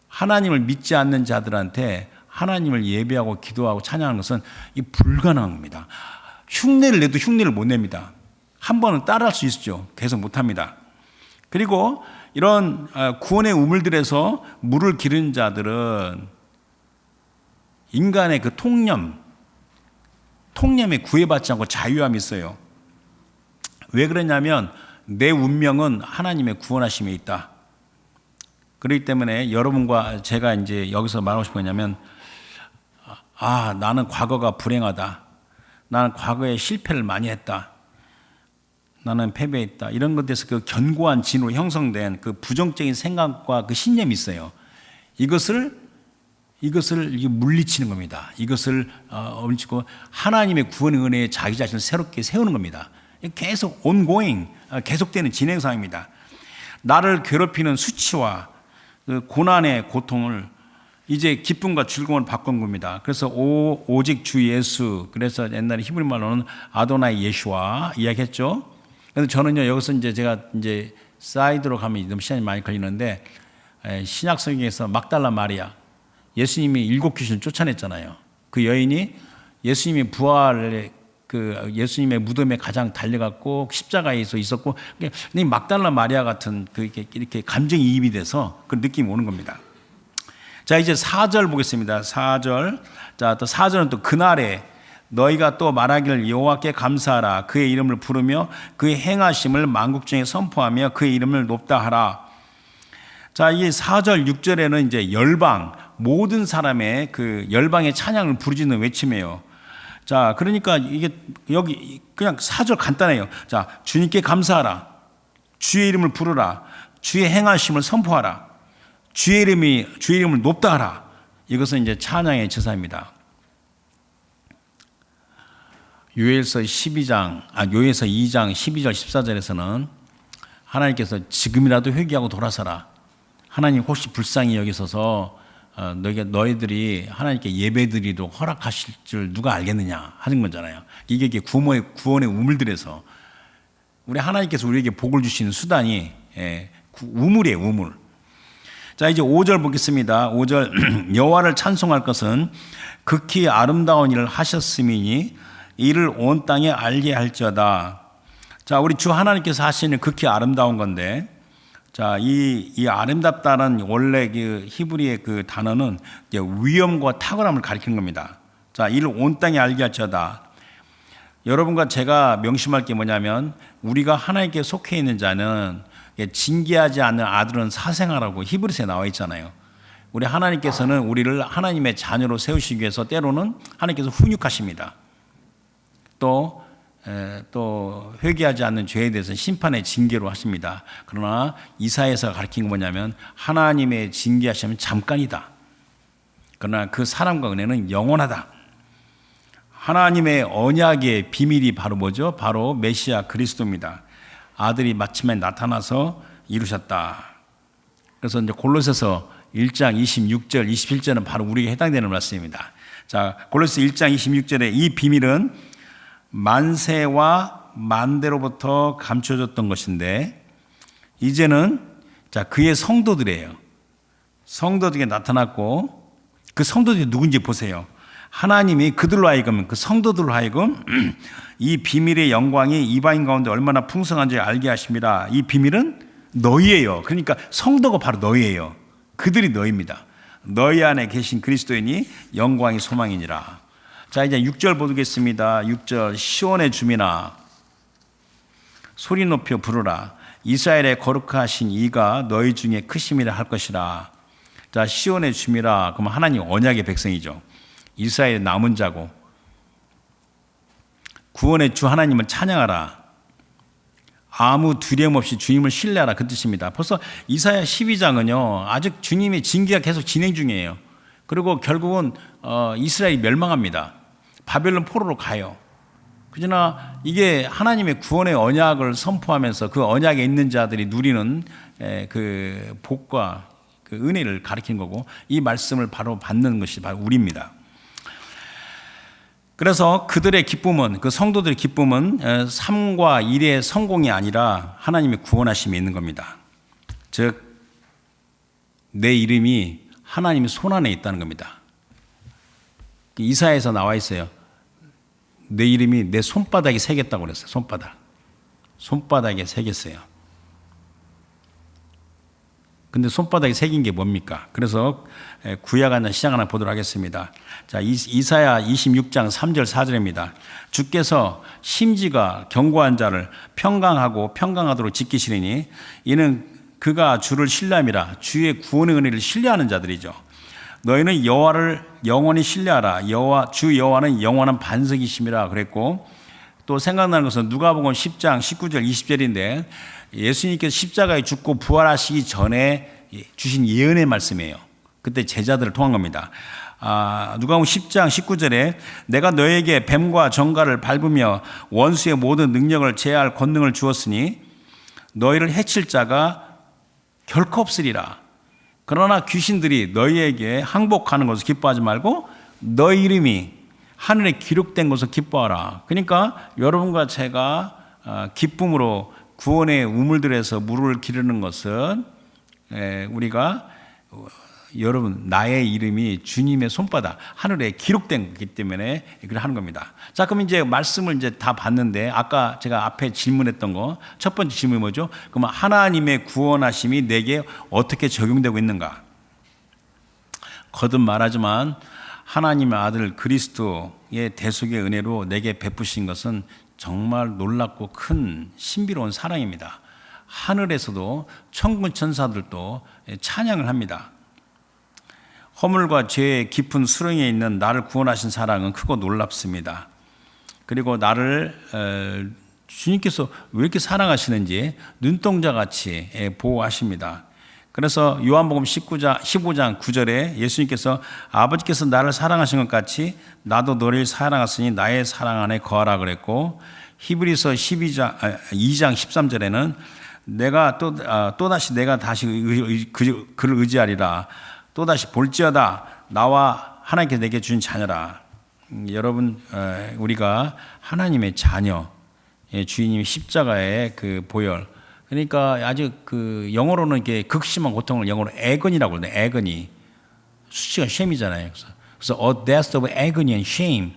하나님을 믿지 않는 자들한테 하나님을 예배하고 기도하고 찬양하는 것은 이 불가능한 겁니다. 흉내를 내도 흉내를 못 냅니다. 한 번은 따라할 수 있죠. 계속 못합니다. 그리고 이런 구원의 우물들에서 물을 기른 자들은 인간의 그 통념에 구애받지 않고 자유함이 있어요. 왜 그러냐면 내 운명은 하나님의 구원하심에 있다. 그렇기 때문에 여러분과 제가 이제 여기서 말하고 싶은 거냐면, 나는 과거가 불행하다. 나는 과거에 실패를 많이 했다. 나는 패배했다. 이런 것에서 그 견고한 진으로 형성된 그 부정적인 생각과 그 신념이 있어요. 이것을 물리치는 겁니다. 이것을 엄치고 하나님의 구원의 은혜에 자기 자신을 새롭게 세우는 겁니다. 계속 ongoing, 계속되는 진행상입니다. 나를 괴롭히는 수치와 그 고난의 고통을 이제 기쁨과 즐거움을 바꾼 겁니다. 그래서 오직 주 예수, 그래서 옛날에 히브리 말로는 아도나이 예수와 이야기했죠. 그래서 저는요, 여기서 이제 제가 이제 사이드로 가면 너무 시간이 많이 걸리는데, 신약 성경에서 막달라 마리아, 예수님이 7 귀신을 쫓아냈잖아요. 그 여인이 예수님이 부활에 그 예수님의 무덤에 가장 달려갔고 십자가에서 있었고, 근데 막달라 마리아 같은 그 이렇게 감정이입이 돼서 그 느낌이 오는 겁니다. 자, 이제 4절 보겠습니다. 4절. 자, 또 4절은 또 그날에 너희가 또 말하기를 여호와께 감사하라. 그의 이름을 부르며 그의 행하심을 만국 중에 선포하며 그의 이름을 높다 하라. 자, 이 4절, 6절에는 이제 열방, 모든 사람의 그 열방의 찬양을 부르짖는 외침이에요. 자, 그러니까 이게 여기 그냥 4절 간단해요. 자, 주님께 감사하라. 주의 이름을 부르라. 주의 행하심을 선포하라. 주의 이름을 높다 하라. 이것은 이제 찬양의 제사입니다. 요엘서 2장 12절 14절에서는 하나님께서 지금이라도 회개하고 돌아서라. 하나님 혹시 불쌍히 여기셔서 너희들이 하나님께 예배드리도록 허락하실 줄 누가 알겠느냐 하는 거잖아요. 이게 구원의 우물들에서 우리 하나님께서 우리에게 복을 주시는 수단이 우물이에요, 우물. 자, 이제 5절 보겠습니다. 5절 여호와를 찬송할 것은 극히 아름다운 일을 하셨음이니 이를 온 땅에 알게 할지어다. 자, 우리 주 하나님께서 하시는 극히 아름다운 건데, 자, 이 아름답다는 원래 그 히브리의 그 단어는 위엄과 탁월함을 가리키는 겁니다. 자, 이를 온 땅에 알게 할지어다. 여러분과 제가 명심할 게 뭐냐면, 우리가 하나님께 속해 있는 자는 징계하지 않는 아들은 사생아라고 히브리서에 나와 있잖아요. 우리 하나님께서는 우리를 하나님의 자녀로 세우시기 위해서 때로는 하나님께서 훈육하십니다. 또 회개하지 않는 죄에 대해서 심판의 징계로 하십니다. 그러나 이사야에서 가르친 건 뭐냐면, 하나님의 징계하시면 잠깐이다. 그러나 그 사랑과 은혜는 영원하다. 하나님의 언약의 비밀이 바로 뭐죠? 바로 메시아 그리스도입니다. 아들이 마침내 나타나서 이루셨다. 그래서 이제 골로새서 1장 26절, 27절은 바로 우리에게 해당되는 말씀입니다. 자, 골로새 1장 26절에 이 비밀은 만세와 만대로부터 감춰졌던 것인데 이제는 자, 그의 성도들이에요. 성도들에게 나타났고 그 성도들이 누군지 보세요. 하나님이 그들로 하여금, 그 성도들로 하여금 이 비밀의 영광이 이방인 가운데 얼마나 풍성한지 알게 하십니다. 이 비밀은 너희예요. 그러니까 성도가 바로 너희예요. 그들이 너희입니다. 너희 안에 계신 그리스도인이 영광이 소망이니라. 자, 이제 6절 보겠습니다. 6절 시온의 주민아 소리 높여 부르라. 이스라엘의 거룩하신 이가 너희 중에 크심이라 할 것이라. 자, 시온의 주민아, 그러면 하나님 언약의 백성이죠. 이스라엘의 남은 자고 구원의 주 하나님을 찬양하라. 아무 두려움 없이 주님을 신뢰하라, 그 뜻입니다. 벌써 이사야 12장은요 아직 주님의 징계가 계속 진행 중이에요. 그리고 결국은 이스라엘이 멸망합니다. 바벨론 포로로 가요. 그러나 이게 하나님의 구원의 언약을 선포하면서 그 언약에 있는 자들이 누리는 그 복과 그 은혜를 가리키는 거고, 이 말씀을 바로 받는 것이 바로 우리입니다. 그래서 그들의 기쁨은, 그 성도들의 기쁨은 삶과 일의 성공이 아니라 하나님의 구원하심이 있는 겁니다. 즉 내 이름이 하나님의 손안에 있다는 겁니다. 이사야에서 나와 있어요. 내 이름이 내 손바닥에 새겼다고 그랬어요. 손바닥에 새겼어요. 근데 손바닥에 새긴 게 뭡니까? 그래서 구약 하나 시작 하나 보도록 하겠습니다. 자, 이사야 26장 3절 4절입니다. 주께서 심지가 견고한 자를 평강하도록 지키시리니 이는 그가 주를 신뢰함이라. 주의 구원의 은혜를 신뢰하는 자들이죠. 너희는 여호와를 영원히 신뢰하라. 주 여호와는 영원한 반석이심이라 그랬고, 또 생각나는 것은 누가복음 10장 19절 20절인데 예수님께서 십자가에 죽고 부활하시기 전에 주신 예언의 말씀이에요. 그때 제자들을 통한 겁니다. 누가복음 10장 19절에 내가 너에게 뱀과 정갈을 밟으며 원수의 모든 능력을 제할 권능을 주었으니 너희를 해칠 자가 결코 없으리라. 그러나 귀신들이 너희에게 항복하는 것을 기뻐하지 말고 너희 이름이 하늘에 기록된 것을 기뻐하라. 그러니까 여러분과 제가 기쁨으로 구원의 우물들에서 물을 기르는 것은 우리가 여러분 나의 이름이 주님의 손바닥 하늘에 기록된 거기 때문에 그걸 하는 겁니다. 자, 그럼 이제 말씀을 이제 다 봤는데 아까 제가 앞에 질문했던 거 첫 번째 질문이 뭐죠? 그러면 하나님의 구원하심이 내게 어떻게 적용되고 있는가? 거듭 말하지만 하나님의 아들 그리스도의 대속의 은혜로 내게 베푸신 것은 정말 놀랍고 큰 신비로운 사랑입니다. 하늘에서도 천군 천사들도 찬양을 합니다. 허물과 죄의 깊은 수렁에 있는 나를 구원하신 사랑은 크고 놀랍습니다. 그리고 나를 주님께서 왜 이렇게 사랑하시는지 눈동자같이 보호하십니다. 그래서 요한복음 15장 9절에 예수님께서 아버지께서 나를 사랑하신 것 같이 나도 너를 사랑하시니 나의 사랑 안에 거하라 그랬고, 히브리서 2장 13절에는 내가 또다시 내가 다시 그를 의지하리라. 또다시 볼지어다 나와 하나님께서 내게 주신 자녀라. 여러분, 우리가 하나님의 자녀, 주인님의 십자가의 그 보혈, 그러니까 아주 그 영어로는 이게 극심한 고통을 영어로 애건이라고 그러는데 애건이 수치가 쉐임이잖아요. 그래서 a death of agony and shame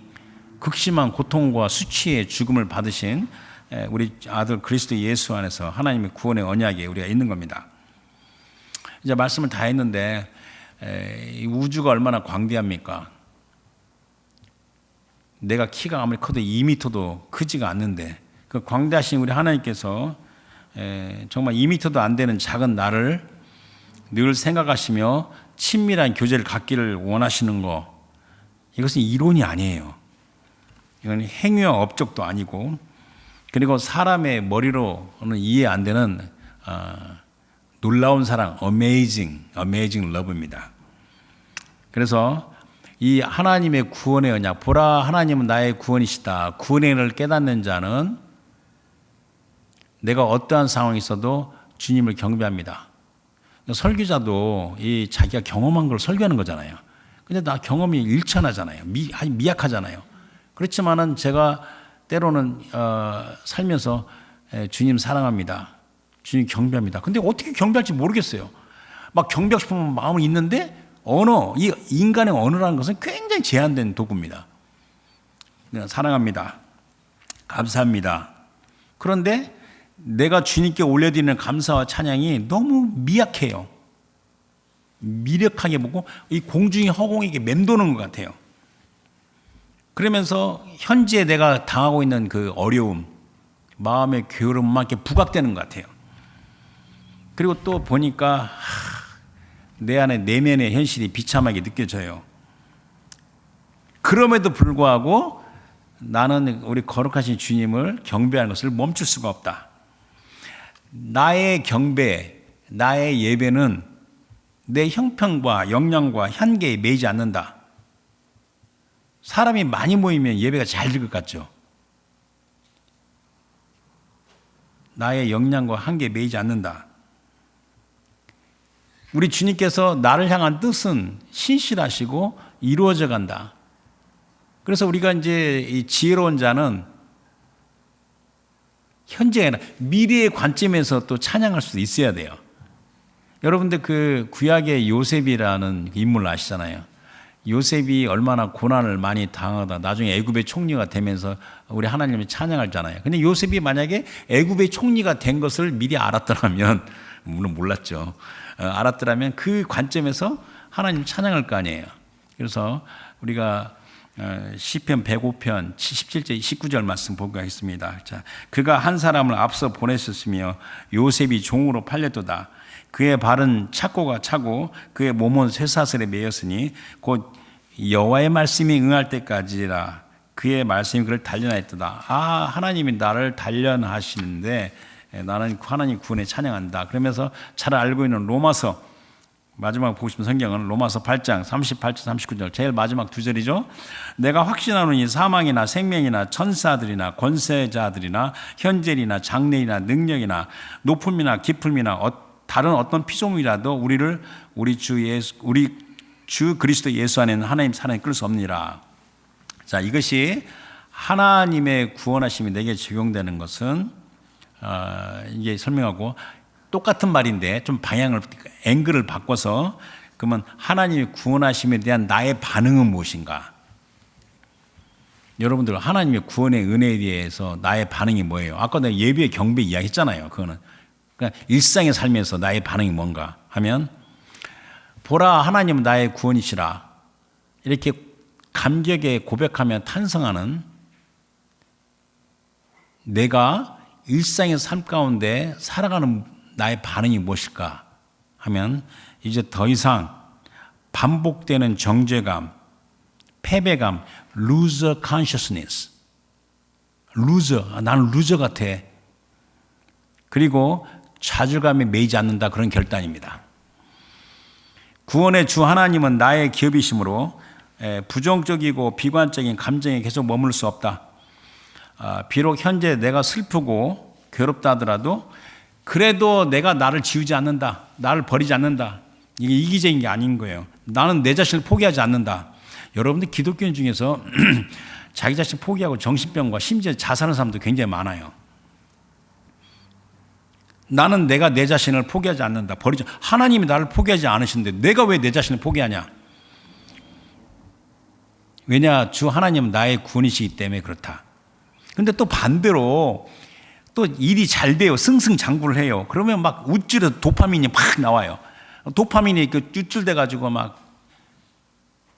극심한 고통과 수치의 죽음을 받으신 우리 아들 그리스도 예수 안에서 하나님의 구원의 언약에 우리가 있는 겁니다. 이제 말씀을 다 했는데 이 우주가 얼마나 광대합니까? 내가 키가 아무리 커도 2m도 크지가 않는데 그 광대하신 우리 하나님께서 정말 2m도 안 되는 작은 나를 늘 생각하시며 친밀한 교제를 갖기를 원하시는 거, 이것은 이론이 아니에요. 이건 행위와 업적도 아니고, 그리고 사람의 머리로는 이해 안 되는 놀라운 사랑, amazing love입니다. 그래서 이 하나님의 구원의 언약, 보라 하나님은 나의 구원이시다. 구원의 은혜를 깨닫는 자는 내가 어떠한 상황이 있어도 주님을 경배합니다. 설교자도 이 자기가 경험한 걸 설교하는 거잖아요. 근데 나 경험이 일천하잖아요. 미약하잖아요. 그렇지만은 제가 때로는 살면서 주님 사랑합니다. 주님 경배합니다. 근데 어떻게 경배할지 모르겠어요. 막 경배하고 싶은 마음은 있는데 언어, 이 인간의 언어라는 것은 굉장히 제한된 도구입니다. 사랑합니다. 감사합니다. 그런데 내가 주님께 올려드리는 감사와 찬양이 너무 미약해요. 미력하게 보고 이 공중의 허공에게 맴도는 것 같아요. 그러면서 현재 내가 당하고 있는 그 어려움, 마음의 게으름만 이렇게 부각되는 것 같아요. 그리고 또 보니까 내 안에 내면의 현실이 비참하게 느껴져요. 그럼에도 불구하고 나는 우리 거룩하신 주님을 경배하는 것을 멈출 수가 없다. 나의 경배, 나의 예배는 내 형편과 역량과 한계에 매이지 않는다. 사람이 많이 모이면 예배가 잘 될 것 같죠. 나의 역량과 한계에 매이지 않는다. 우리 주님께서 나를 향한 뜻은 신실하시고 이루어져 간다. 그래서 우리가 이제 이 지혜로운 자는 현재가 아니라 미래의 관점에서 또 찬양할 수도 있어야 돼요. 여러분들 그 구약의 요셉이라는 인물 아시잖아요. 요셉이 얼마나 고난을 많이 당하다 나중에 애굽의 총리가 되면서 우리 하나님을 찬양하잖아요. 근데 요셉이 만약에 애굽의 총리가 된 것을 미리 알았더라면, 물론 몰랐죠. 알았더라면 그 관점에서 하나님 찬양할 거 아니에요. 그래서 우리가 시편 105편 17절 19절 말씀 보고 하겠습니다. 자, 그가 한 사람을 앞서 보내셨으며 요셉이 종으로 팔렸도다. 그의 발은 착고가 차고 그의 몸은 쇠사슬에 매였으니 곧 여호와의 말씀이 응할 때까지라. 그의 말씀이 그를 단련하였도다. 하나님이 나를 단련하시는데 나는 하나님 구원에 찬양한다. 그러면서 잘 알고 있는 로마서, 마지막 보고 싶은 성경은 로마서 8장 38절 39절 제일 마지막 두 절이죠. 내가 확신하노니 사망이나 생명이나 천사들이나 권세자들이나 현재이나 장래이나 능력이나 높음이나 깊음이나 다른 어떤 피조물이라도 우리를 우리 주 그리스도 예수 안에는 하나님 사랑에 끌 수 없느니라. 자, 이것이 하나님의 구원하심이 내게 적용되는 것은 이게 설명하고 똑같은 말인데 좀 방향을, 앵글을 바꿔서, 그러면 하나님의 구원하심에 대한 나의 반응은 무엇인가? 여러분들 하나님의 구원의 은혜에 대해서 나의 반응이 뭐예요? 아까 내가 예배 경배 이야기했잖아요. 그거는 그러니까 일상의 삶에서 나의 반응이 뭔가 하면, 보라 하나님은 나의 구원이시라 이렇게 감격에 고백하며 탄성하는 내가 일상의 삶 가운데 살아가는 나의 반응이 무엇일까 하면, 이제 더 이상 반복되는 정죄감, 패배감, loser consciousness, 나는 루저 같아. 그리고 좌절감에 매이지 않는다, 그런 결단입니다. 구원의 주 하나님은 나의 기업이시므로 부정적이고 비관적인 감정에 계속 머물 수 없다. 비록 현재 내가 슬프고 괴롭다 하더라도 그래도 내가 나를 지우지 않는다, 나를 버리지 않는다. 이게 이기적인 게 아닌 거예요. 나는 내 자신을 포기하지 않는다. 여러분들 기독교인 중에서 자기 자신 포기하고 정신병과 심지어 자살하는 사람도 굉장히 많아요. 나는 내가 내 자신을 포기하지 않는다. 버리지. 하나님이 나를 포기하지 않으신데 내가 왜 내 자신을 포기하냐? 왜냐? 주 하나님은 나의 구원이시기 때문에 그렇다. 근데 또 반대로 또 일이 잘 돼요. 승승장구를 해요. 그러면 막 우쭐해서 도파민이 막 나와요. 도파민이 우쭐대 가지고 막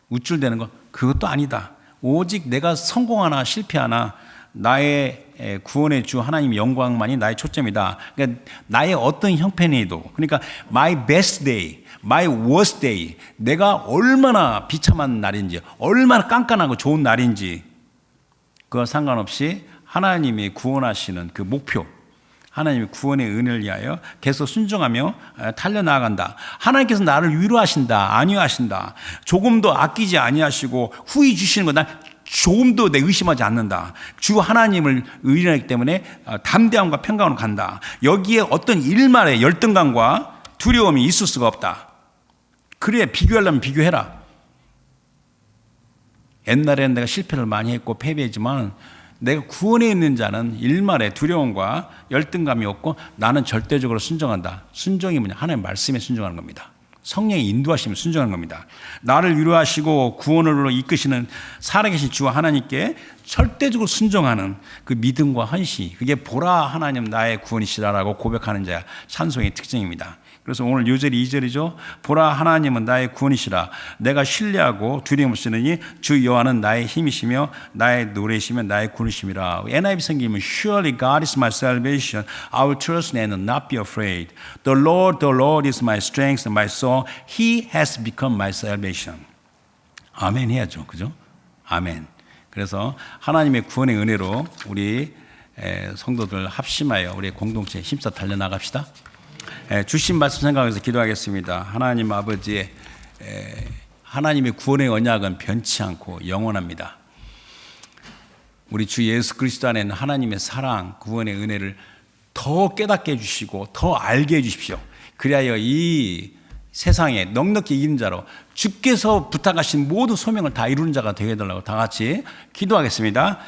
우쭐대는 거 그것도 아니다. 오직 내가 성공하나 실패하나 나의 구원의 주 하나님 영광만이 나의 초점이다. 그러니까 나의 어떤 형편에도, 그러니까 my best day, my worst day, 내가 얼마나 비참한 날인지, 얼마나 깐깐하고 좋은 날인지 그거 상관없이 하나님이 구원하시는 그 목표, 하나님의 구원의 은혜를 위하여 계속 순종하며 달려나간다. 하나님께서 나를 위로하신다, 안위하신다. 조금도 아끼지 아니하시고 후히 주시는 거 난 조금도 내 의심하지 않는다. 주 하나님을 의뢰하기 때문에 담대함과 평강으로 간다. 여기에 어떤 일말의 열등감과 두려움이 있을 수가 없다. 그래, 비교하려면 비교해라. 옛날에는 내가 실패를 많이 했고 패배했지만 내가 구원에 있는 자는 일말의 두려움과 열등감이 없고 나는 절대적으로 순종한다. 순종이 뭐냐? 하나님의 말씀에 순종하는 겁니다. 성령의 인도하심을 순종하는 겁니다. 나를 위로하시고 구원으로 이끄시는 살아계신 주 하나님께 절대적으로 순종하는 그 믿음과 헌신, 그게 보라 하나님 나의 구원이시라라고 고백하는 자야 찬송의 특징입니다. 그래서 오늘 요절이 2절이죠. 보라 하나님은 나의 구원이시라. 내가 신뢰하고 두려움 없으니 주 여호와는 나의 힘이시며 나의 노래이시며 나의 구원이심이라. NIV 성경이면 Surely God is my salvation. I will trust and not be afraid. The Lord is my strength and my soul. He has become my salvation. 아멘 해야죠. 그죠? 아멘. 그래서 하나님의 구원의 은혜로 우리 성도들 합심하여 우리 공동체에 힘써 달려나갑시다. 주신 말씀 생각해서 기도하겠습니다. 하나님 아버지의 하나님의 구원의 언약은 변치 않고 영원합니다. 우리 주 예수 그리스도 안에는 하나님의 사랑, 구원의 은혜를 더 깨닫게 해주시고 더 알게 해주십시오. 그리하여 이 세상에 넉넉히 이기는 자로 주께서 부탁하신 모든 소명을 다 이루는 자가 되게 해달라고 다 같이 기도하겠습니다.